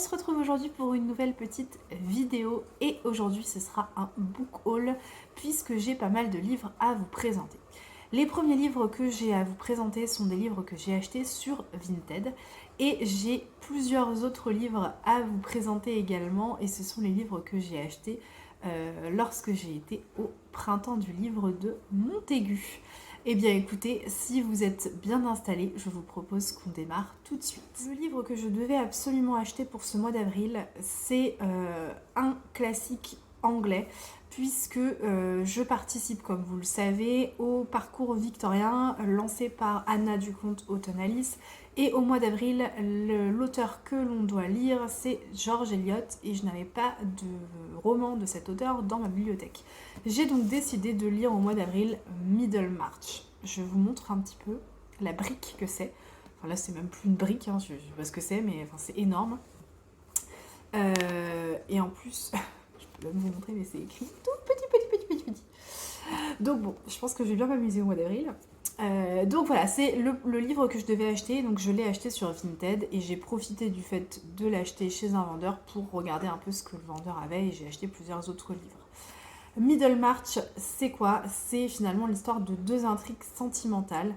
On se retrouve aujourd'hui pour une nouvelle petite vidéo et aujourd'hui ce sera un book haul puisque j'ai pas mal de livres à vous présenter. Les premiers livres que j'ai à vous présenter sont des livres que j'ai achetés sur Vinted et j'ai plusieurs autres livres à vous présenter également et ce sont les livres que j'ai achetés lorsque j'ai été au printemps du livre de Montaigu. Eh bien écoutez, si vous êtes bien installés, je vous propose qu'on démarre tout de suite. Le livre que je devais absolument acheter pour ce mois d'avril, c'est un classique anglais, puisque je participe, comme vous le savez, au parcours victorien lancé par Anna Ducomte-Auton-Alice. Et au mois d'avril, l'auteur que l'on doit lire, c'est George Eliot, et je n'avais pas de roman de cet auteur dans ma bibliothèque. J'ai donc décidé de lire au mois d'avril Middlemarch. Je vous montre un petit peu la brique que c'est. Enfin là c'est même plus une brique, hein, je sais pas ce que c'est, mais enfin, c'est énorme. Et en plus, je peux même vous montrer, mais c'est écrit tout petit. Donc bon, je pense que je vais bien m'amuser au mois d'avril. Donc voilà, c'est le livre que je devais acheter, donc je l'ai acheté sur Vinted et j'ai profité du fait de l'acheter chez un vendeur pour regarder un peu ce que le vendeur avait et j'ai acheté plusieurs autres livres. Middlemarch, c'est quoi? C'est finalement l'histoire de deux intrigues sentimentales.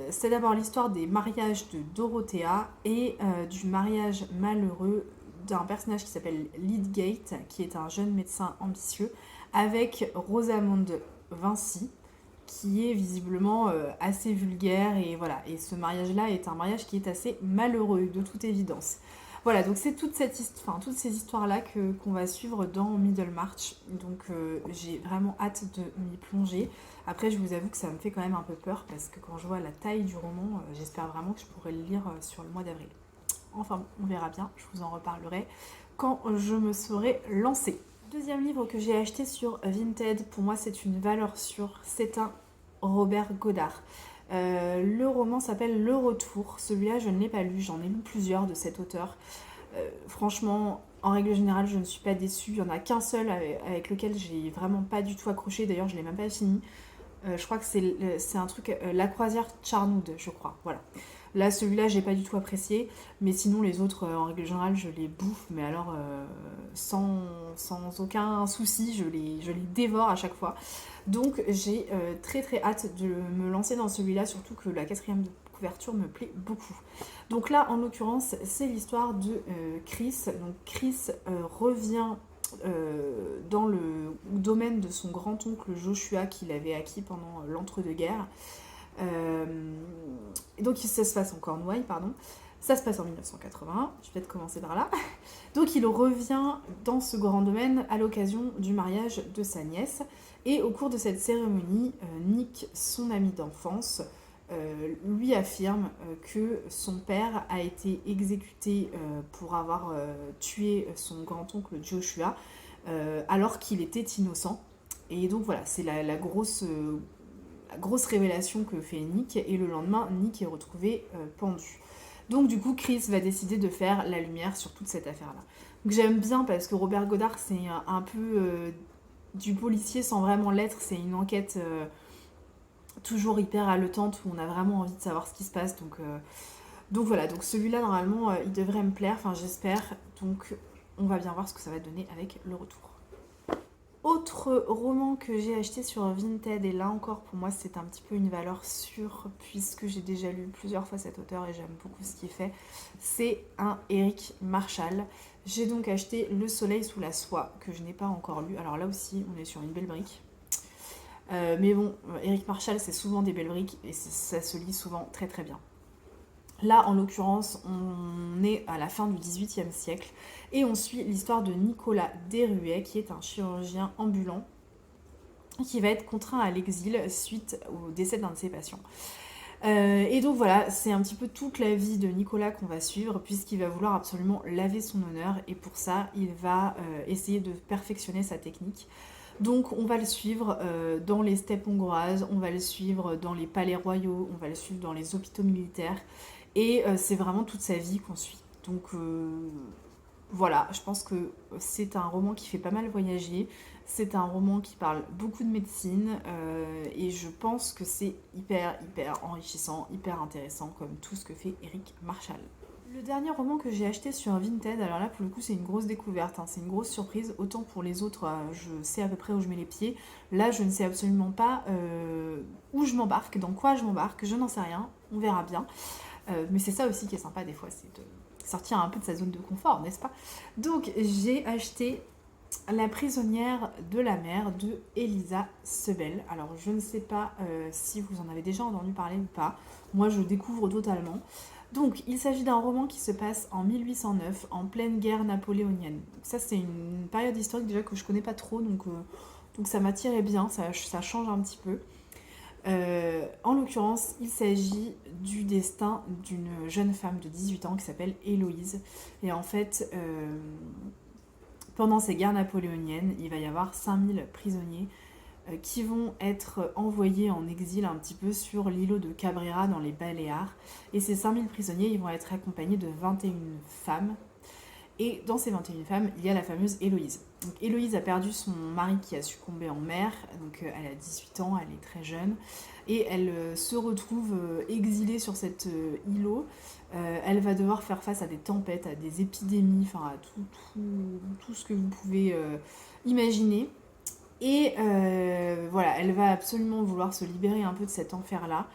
C'est d'abord l'histoire des mariages de Dorothea et du mariage malheureux d'un personnage qui s'appelle Lydgate, qui est un jeune médecin ambitieux, avec Rosamond Vinci, qui est visiblement assez vulgaire. Et voilà. Et ce mariage-là est un mariage qui est assez malheureux, de toute évidence. Voilà, donc c'est toutes ces histoires-là qu'on va suivre dans Middlemarch. Donc j'ai vraiment hâte de m'y plonger. Après, je vous avoue que ça me fait quand même un peu peur parce que quand je vois la taille du roman, j'espère vraiment que je pourrai le lire sur le mois d'avril. Enfin, on verra bien, je vous en reparlerai quand je me serai lancée. Deuxième livre que j'ai acheté sur Vinted, pour moi c'est une valeur sûre, c'est un Robert Goddard. Le roman s'appelle Le Retour. Celui-là, je ne l'ai pas lu. J'en ai lu plusieurs de cet auteur. Franchement, en règle générale, je ne suis pas déçue. Il n'y en a qu'un seul avec lequel j'ai vraiment pas du tout accroché. D'ailleurs, je ne l'ai même pas fini. Je crois que c'est un truc, La Croisière Charnoud, je crois. Voilà. Là, celui-là, j'ai pas du tout apprécié. Mais sinon, les autres, en règle générale, je les bouffe. Mais alors, sans aucun souci, je les dévore à chaque fois. Donc, j'ai très très hâte de me lancer dans celui-là. Surtout que la quatrième couverture me plaît beaucoup. Donc là, en l'occurrence, c'est l'histoire de Chris. Donc, Chris revient dans le domaine de son grand-oncle Joshua qu'il avait acquis pendant l'entre-deux-guerres. Euh, et donc ça se passe en Cornouailles, pardon. Ça se passe en 1981, je vais peut-être commencer par là. Donc il revient dans ce grand domaine à l'occasion du mariage de sa nièce. Et au cours de cette cérémonie, Nick, son ami d'enfance, lui affirme que son père a été exécuté pour avoir tué son grand-oncle Joshua alors qu'il était innocent. Et donc voilà, c'est la grosse révélation que fait Nick, et le lendemain, Nick est retrouvé pendu. Donc du coup, Chris va décider de faire la lumière sur toute cette affaire-là. Donc j'aime bien parce que Robert Goddard, c'est un peu du policier sans vraiment l'être, c'est une enquête toujours hyper haletante où on a vraiment envie de savoir ce qui se passe. Donc voilà, donc celui-là, normalement, il devrait me plaire, enfin j'espère. Donc on va bien voir ce que ça va donner avec le retour. Autre roman que j'ai acheté sur Vinted, et là encore pour moi c'est un petit peu une valeur sûre puisque j'ai déjà lu plusieurs fois cet auteur et j'aime beaucoup ce qu'il fait, c'est un Eric Marshall. J'ai donc acheté Le Soleil sous la soie que je n'ai pas encore lu. Alors là aussi on est sur une belle brique. Mais bon, Eric Marshall c'est souvent des belles briques et ça se lit souvent très très bien. Là, en l'occurrence, on est à la fin du XVIIIe siècle et on suit l'histoire de Nicolas Desruets, qui est un chirurgien ambulant qui va être contraint à l'exil suite au décès d'un de ses patients. Et donc voilà, c'est un petit peu toute la vie de Nicolas qu'on va suivre, puisqu'il va vouloir absolument laver son honneur, et pour ça, il va essayer de perfectionner sa technique. Donc on va le suivre dans les steppes hongroises, on va le suivre dans les palais royaux, on va le suivre dans les hôpitaux militaires, et c'est vraiment toute sa vie qu'on suit. Donc voilà, je pense que c'est un roman qui fait pas mal voyager, c'est un roman qui parle beaucoup de médecine, et je pense que c'est hyper enrichissant, hyper intéressant comme tout ce que fait Eric Marshall. Le dernier roman que j'ai acheté sur Vinted, alors là pour le coup c'est une grosse découverte, hein, c'est une grosse surprise. Autant pour les autres, je sais à peu près où je mets les pieds. Là je ne sais absolument pas où je m'embarque, dans quoi je m'embarque, je n'en sais rien, on verra bien. Mais c'est ça aussi qui est sympa des fois, c'est de sortir un peu de sa zone de confort, n'est-ce pas? Donc j'ai acheté La prisonnière de la mer de Elisa Sebel. Alors je ne sais pas si vous en avez déjà entendu parler ou pas. Moi je découvre totalement. Donc il s'agit d'un roman qui se passe en 1809, en pleine guerre napoléonienne. Donc, ça c'est une période historique déjà que je connais pas trop, donc ça m'attirait bien, ça change un petit peu. En l'occurrence, il s'agit du destin d'une jeune femme de 18 ans qui s'appelle Héloïse. Et en fait, pendant ces guerres napoléoniennes, il va y avoir 5000 prisonniers qui vont être envoyés en exil un petit peu sur l'îlot de Cabrera dans les Baléares. Et ces 5000 prisonniers, ils vont être accompagnés de 21 femmes. Et dans ces 21 femmes, il y a la fameuse Héloïse. Donc Héloïse a perdu son mari qui a succombé en mer, donc elle a 18 ans, elle est très jeune, et elle se retrouve exilée sur cet îlot. Elle va devoir faire face à des tempêtes, à des épidémies, enfin à tout ce que vous pouvez imaginer. Et voilà, elle va absolument vouloir se libérer un peu de cet enfer-là,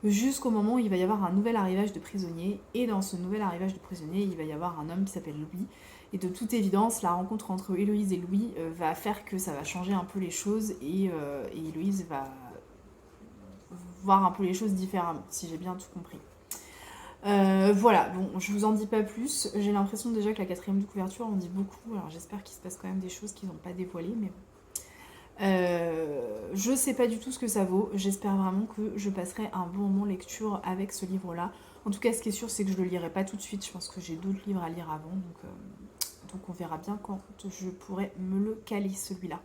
jusqu'au moment où il va y avoir un nouvel arrivage de prisonniers. Et dans ce nouvel arrivage de prisonniers, il va y avoir un homme qui s'appelle Louis. Et de toute évidence, la rencontre entre Héloïse et Louis va faire que ça va changer un peu les choses. Et Héloïse va voir un peu les choses différemment, si j'ai bien tout compris. Voilà, bon, je vous en dis pas plus. J'ai l'impression déjà que la quatrième de couverture en dit beaucoup. Alors j'espère qu'il se passe quand même des choses qu'ils n'ont pas dévoilées, mais bon. Je sais pas du tout ce que ça vaut. J'espère vraiment que je passerai un bon moment lecture avec ce livre-là. En tout cas, ce qui est sûr, c'est que je le lirai pas tout de suite. Je pense que j'ai d'autres livres à lire avant, donc on verra bien quand je pourrai me le caler celui-là.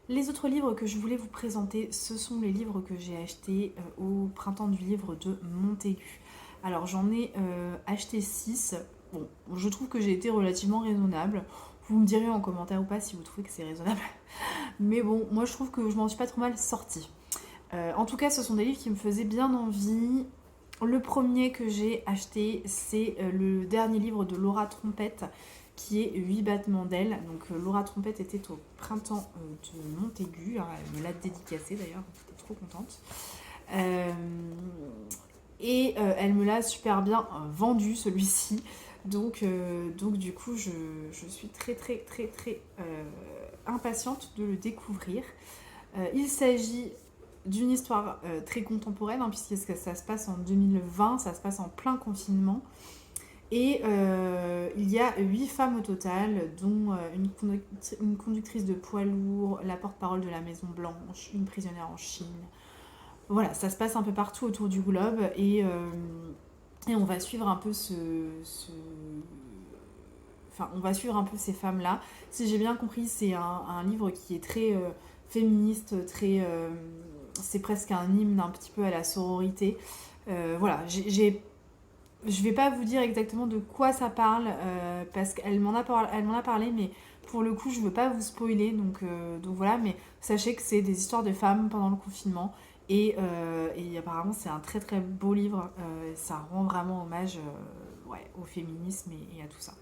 Les autres livres que je voulais vous présenter, ce sont les livres que j'ai achetés au printemps du livre de Montaigu. Alors j'en ai acheté 6. Bon, je trouve que j'ai été relativement raisonnable. Vous me direz en commentaire ou pas si vous trouvez que c'est raisonnable. Mais bon, moi je trouve que je m'en suis pas trop mal sortie. En tout cas, ce sont des livres qui me faisaient bien envie. Le premier que j'ai acheté, c'est le dernier livre de Laura Trompette, qui est 8 battements d'ailes. Donc Laura Trompette était au printemps de Montaigu. Hein, elle me l'a dédicacé d'ailleurs, j'étais trop contente. Et elle me l'a super bien vendu celui-ci. Donc du coup, je suis très très très très impatiente de le découvrir. Il s'agit d'une histoire très contemporaine, hein, puisque ça se passe en 2020, ça se passe en plein confinement. Et il y a 8 femmes au total, dont une conductrice de poids lourd, la porte-parole de la Maison Blanche, une prisonnière en Chine. Voilà, ça se passe un peu partout autour du globe et on va suivre un peu Enfin, on va suivre un peu ces femmes-là. Si j'ai bien compris, c'est un livre qui est très féministe, très... c'est presque un hymne un petit peu à la sororité. Voilà, je vais pas vous dire exactement de quoi ça parle, parce qu'elle elle m'en a parlé, mais pour le coup, je veux pas vous spoiler, donc voilà, mais sachez que c'est des histoires de femmes pendant le confinement, et apparemment c'est un très très beau livre, ça rend vraiment hommage ouais, au féminisme et à tout ça.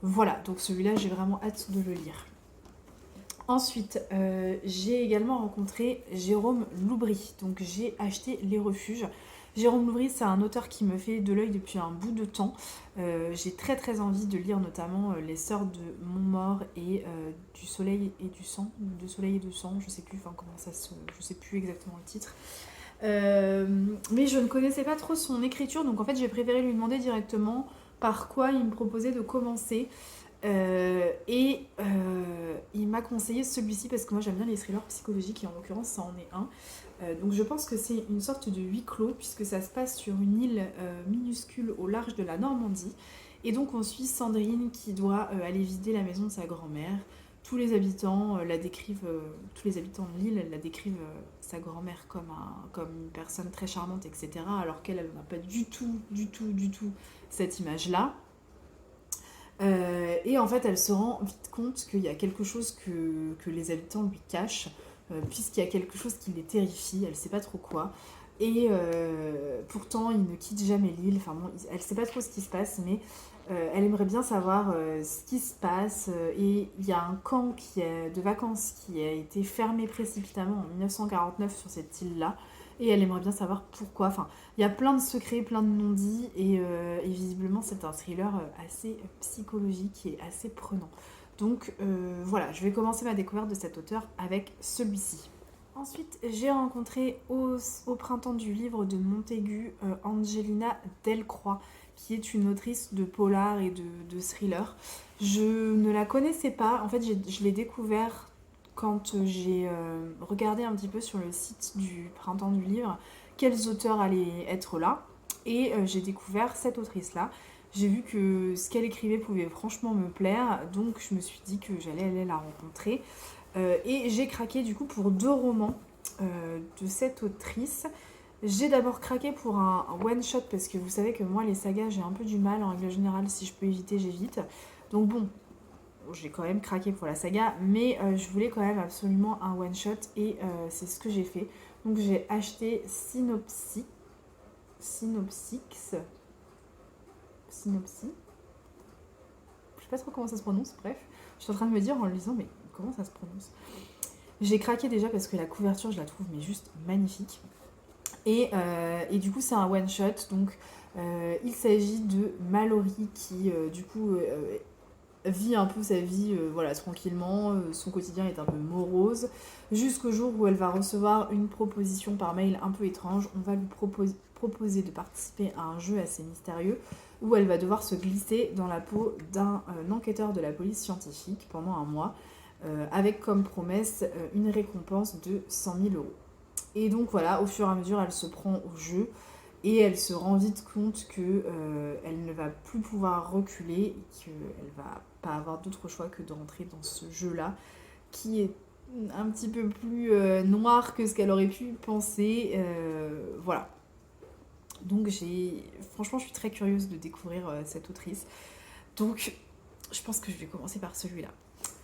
Voilà, donc celui-là, j'ai vraiment hâte de le lire. Ensuite, j'ai également rencontré Jérôme Loubry, donc j'ai acheté Les Refuges. Jérôme Loubry, c'est un auteur qui me fait de l'œil depuis un bout de temps. J'ai très très envie de lire notamment Les Sœurs de Montmort et Du Soleil et du Sang, de Soleil et de Sang, je sais plus, enfin comment ça se, je sais plus exactement le titre. Mais je ne connaissais pas trop son écriture, donc en fait j'ai préféré lui demander directement par quoi il me proposait de commencer. Il m'a conseillé celui-ci parce que moi j'aime bien les thrillers psychologiques et en l'occurrence ça en est un. Donc je pense que c'est une sorte de huis clos puisque ça se passe sur une île minuscule au large de la Normandie. Et donc on suit Sandrine qui doit aller vider la maison de sa grand-mère. Tous les habitants la décrivent, tous les habitants de l'île la décrivent sa grand-mère comme une personne très charmante, etc. Alors qu'elle n'a pas du tout cette image-là. Et en fait, elle se rend vite compte qu'il y a quelque chose que les habitants lui cachent, puisqu'il y a quelque chose qui les terrifie, elle ne sait pas trop quoi. Et pourtant, il ne quitte jamais l'île. Enfin bon, elle sait pas trop ce qui se passe, mais elle aimerait bien savoir ce qui se passe. Et il y a un camp de vacances qui a été fermé précipitamment en 1949 sur cette île-là. Et elle aimerait bien savoir pourquoi. Enfin, il y a plein de secrets, plein de non-dits. Et visiblement, c'est un thriller assez psychologique et assez prenant. Donc voilà, je vais commencer ma découverte de cet auteur avec celui-ci. Ensuite, j'ai rencontré au printemps du livre de Montaigu Angelina Delcroix, qui est une autrice de polar et de thriller. Je ne la connaissais pas, en fait je l'ai découvert quand j'ai regardé un petit peu sur le site du printemps du livre quels auteurs allaient être là, et j'ai découvert cette autrice-là. J'ai vu que ce qu'elle écrivait pouvait franchement me plaire, donc je me suis dit que j'allais aller la rencontrer. Et j'ai craqué du coup pour 2 romans de cette autrice. J'ai d'abord craqué pour un one-shot parce que vous savez que moi les sagas j'ai un peu du mal en règle générale, si je peux éviter j'évite. Donc bon, j'ai quand même craqué pour la saga, mais je voulais quand même absolument un one-shot et c'est ce que j'ai fait. Donc j'ai acheté Synopsis. Je sais pas trop comment ça se prononce, bref. Je suis en train de me dire en le lisant, mais comment ça se prononce? J'ai craqué déjà parce que la couverture, je la trouve mais juste magnifique. Et du coup, c'est un one-shot. Donc, il s'agit de Mallory qui, du coup, vit un peu sa vie voilà, tranquillement. Son quotidien est un peu morose. Jusqu'au jour où elle va recevoir une proposition par mail un peu étrange. On va lui proposer de participer à un jeu assez mystérieux où elle va devoir se glisser dans la peau d'un enquêteur de la police scientifique pendant un mois. Avec comme promesse une récompense de 100 000 euros. Et donc voilà, au fur et à mesure, elle se prend au jeu et elle se rend vite compte que elle ne va plus pouvoir reculer et qu'elle va pas avoir d'autre choix que de rentrer dans ce jeu-là, qui est un petit peu plus noir que ce qu'elle aurait pu penser. Voilà. Donc franchement, je suis très curieuse de découvrir cette autrice. Donc, je pense que je vais commencer par celui-là.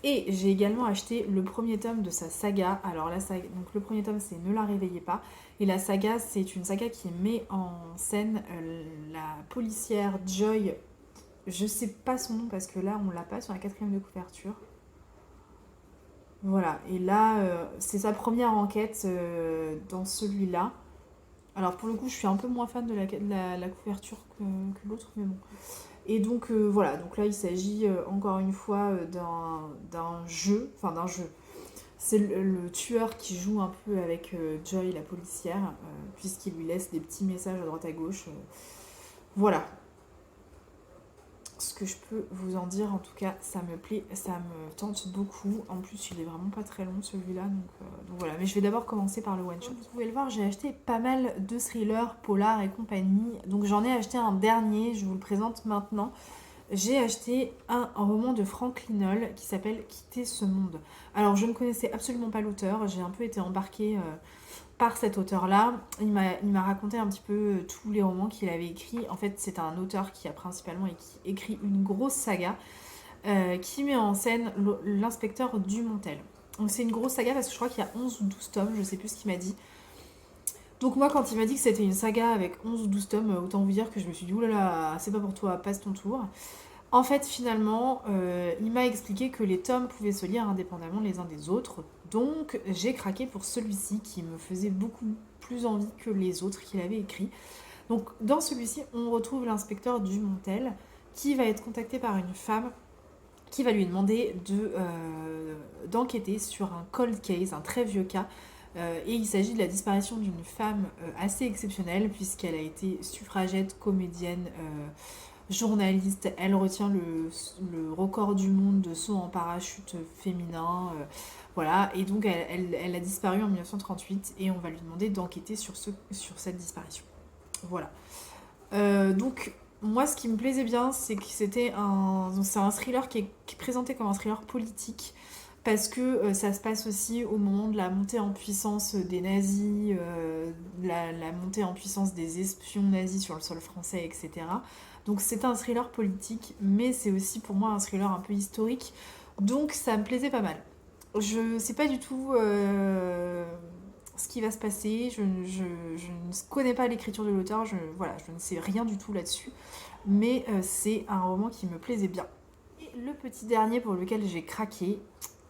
Et j'ai également acheté le premier tome de sa saga. Alors la saga, donc le premier tome c'est Ne la réveillez pas. Et la saga, c'est une saga qui met en scène la policière Joy. Je sais pas son nom parce que là on l'a pas sur la 4e de couverture. Voilà, et là c'est sa première enquête dans celui-là. Alors pour le coup je suis un peu moins fan de la couverture que l'autre, mais bon. Et donc voilà, donc là il s'agit encore une fois d'un jeu, enfin d'un jeu. C'est le tueur qui joue un peu avec Joy, la policière, puisqu'il lui laisse des petits messages à droite à gauche. Voilà ce que je peux vous en dire. En tout cas, ça me plaît, ça me tente beaucoup. En plus, il est vraiment pas très long celui-là, donc voilà. Mais je vais d'abord commencer par le one-shot. Vous pouvez le voir, j'ai acheté pas mal de thrillers, polars et compagnie. Donc j'en ai acheté un dernier, je vous le présente maintenant. J'ai acheté un roman de Frank Linol qui s'appelle Quitter ce monde. Alors je ne connaissais absolument pas l'auteur, j'ai un peu été embarquée par cet auteur-là. Il m'a raconté un petit peu tous les romans qu'il avait écrits. En fait, c'est un auteur qui a principalement écrit une grosse saga qui met en scène l'inspecteur Dumontel. Donc c'est une grosse saga parce que je crois qu'il y a 11 ou 12 tomes, je sais plus ce qu'il m'a dit. Donc moi, quand il m'a dit que c'était une saga avec 11 ou 12 tomes, autant vous dire que je me suis dit, oulala, c'est pas pour toi, passe ton tour. En fait, finalement, il m'a expliqué que les tomes pouvaient se lire indépendamment les uns des autres. Donc j'ai craqué pour celui-ci qui me faisait beaucoup plus envie que les autres qu'il avait écrits. Donc dans celui-ci, on retrouve l'inspecteur Dumontel qui va être contacté par une femme qui va lui demander d'enquêter sur un cold case, un très vieux cas. Et il s'agit de la disparition d'une femme assez exceptionnelle puisqu'elle a été suffragette, comédienne, journaliste. Elle retient le record du monde de saut en parachute féminin. Voilà, et donc elle a disparu en 1938 et on va lui demander d'enquêter sur cette disparition. Voilà. Donc moi ce qui me plaisait bien c'est que c'est un thriller qui est présenté comme un thriller politique parce que ça se passe aussi au moment de la montée en puissance des nazis, la montée en puissance des espions nazis sur le sol français, etc. Donc c'est un thriller politique, mais c'est aussi pour moi un thriller un peu historique, donc ça me plaisait pas mal. Je sais pas du tout ce qui va se passer, je ne connais pas l'écriture de l'auteur, voilà, je ne sais rien du tout là-dessus, mais c'est un roman qui me plaisait bien. Et le petit dernier pour lequel j'ai craqué,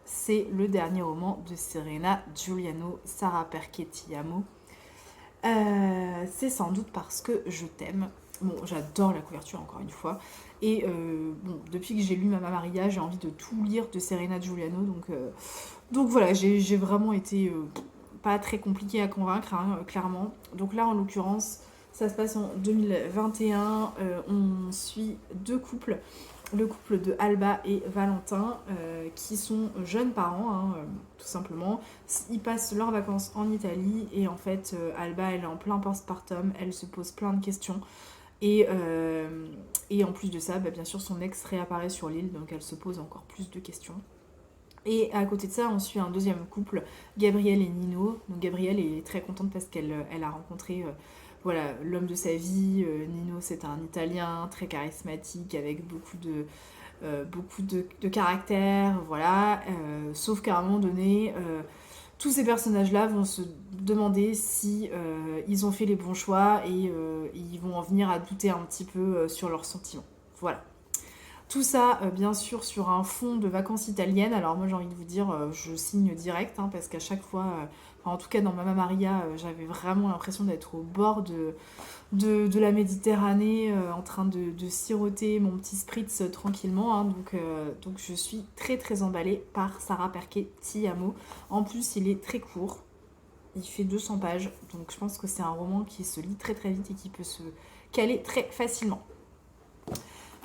c'est le dernier roman de Serena Giuliano, Sarà perché ti amo. C'est sans doute parce que je t'aime. Bon, j'adore la couverture encore une fois. Et bon, depuis que j'ai lu Mamma Maria, j'ai envie de tout lire de Serena Giuliano. Donc voilà, j'ai vraiment été pas très compliqué à convaincre, hein, clairement. Donc là, en l'occurrence, ça se passe en 2021. On suit deux couples. Le couple de Alba et Valentin, qui sont jeunes parents, hein, tout simplement. Ils passent leurs vacances en Italie et en fait, Alba, elle est en plein postpartum, elle se pose plein de questions. Et en plus de ça, bah, bien sûr, son ex réapparaît sur l'île, donc elle se pose encore plus de questions. Et à côté de ça, on suit un deuxième couple, Gabrielle et Nino. Donc Gabrielle est très contente parce qu'elle a rencontré voilà, l'homme de sa vie. Nino, c'est un Italien très charismatique avec beaucoup de caractère. Voilà. Sauf qu'à un moment donné, tous ces personnages-là vont se demander si ils ont fait les bons choix et ils vont en venir à douter un petit peu sur leurs sentiments. Voilà. Tout ça, bien sûr, sur un fond de vacances italiennes. Alors moi, j'ai envie de vous dire, je signe direct, hein, parce qu'à chaque fois, enfin, en tout cas dans Mamma Maria, j'avais vraiment l'impression d'être au bord de la Méditerranée, en train de siroter mon petit spritz tranquillement. Hein, donc je suis très très emballée par Sarà perché ti amo. En plus, il est très court. Il fait 200 pages, donc je pense que c'est un roman qui se lit très très vite et qui peut se caler très facilement.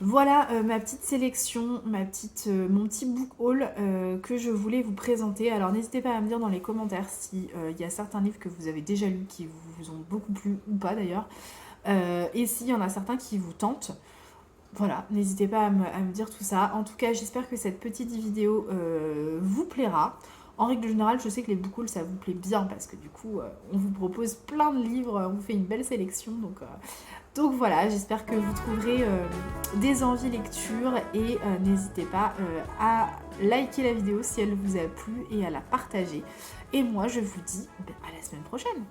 Voilà ma petite sélection, mon petit book haul que je voulais vous présenter. Alors n'hésitez pas à me dire dans les commentaires s'il y a certains livres que vous avez déjà lus qui vous ont beaucoup plu ou pas d'ailleurs. Et s'il y en a certains qui vous tentent. Voilà, n'hésitez pas à me dire tout ça. En tout cas, j'espère que cette petite vidéo vous plaira. En règle générale, je sais que les book hauls, ça vous plaît bien parce que du coup, on vous propose plein de livres, on vous fait une belle sélection. Donc voilà, j'espère que vous trouverez des envies lecture et n'hésitez pas à liker la vidéo si elle vous a plu et à la partager. Et moi, je vous dis à la semaine prochaine.